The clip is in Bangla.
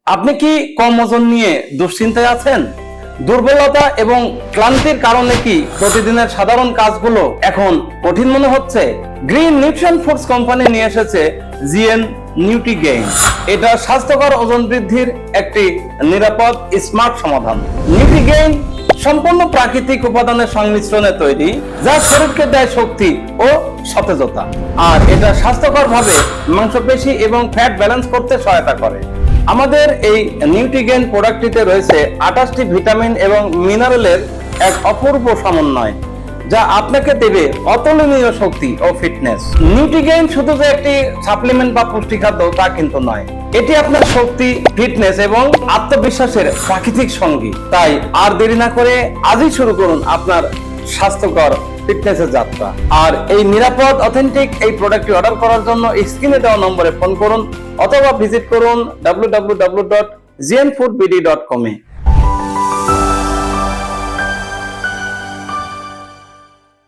আপনি কি কম ওজন নিয়ে দুশ্চিন্তায় আছেন? দুর্বলতা এবং ক্লান্তির কারণে কি প্রতিদিনের সাধারণ কাজগুলো এখন কঠিন মনে হচ্ছে? গ্রিন নিউট্রিশন ফুডস কোম্পানি নিয়ে এসেছে জিএন নিউট্রি গেইন। এটা স্বাস্থ্যকর ওজন বৃদ্ধির একটি নিরাপদ স্মার্ট সমাধান। নিউট্রি গেইন সম্পূর্ণ প্রাকৃতিক উপাদানের সংমিশ্রণে তৈরি, যা শরীরকে দেয় শক্তি ও সতেজতা। আর এটা স্বাস্থ্যকরভাবে মাংসপেশি এবং ফ্যাট ব্যালেন্স করতে সহায়তা করে। আমাদের এই নিউট্রিগেন প্রোডাক্টটিতে রয়েছে 28টি ভিটামিন এবং মিনারেলের এক অপূর্ব সমন্বয়, যা আপনাকে দেবে অতুলনীয় শক্তি ও ফিটনেস। নিউট্রিগেইন শুধু যে একটি সাপ্লিমেন্ট বা পুষ্টি খাদ্য তা কিন্তু নয়, এটি আপনার শক্তি, ফিটনেস এবং আত্মবিশ্বাসের প্রাকৃতিক সঙ্গী। তাই আর দেরি না করে আজই শুরু করুন আপনার স্বাস্থ্যকর ফিটনেসের যাত্রা। আর এই নিরাপদ অথেন্টিক এই প্রোডাক্টটি অর্ডার করার জন্য স্ক্রিনে দেওয়া নম্বরে ফোন করুন অথবা ভিজিট করুন www.gnfoodbd.com এ।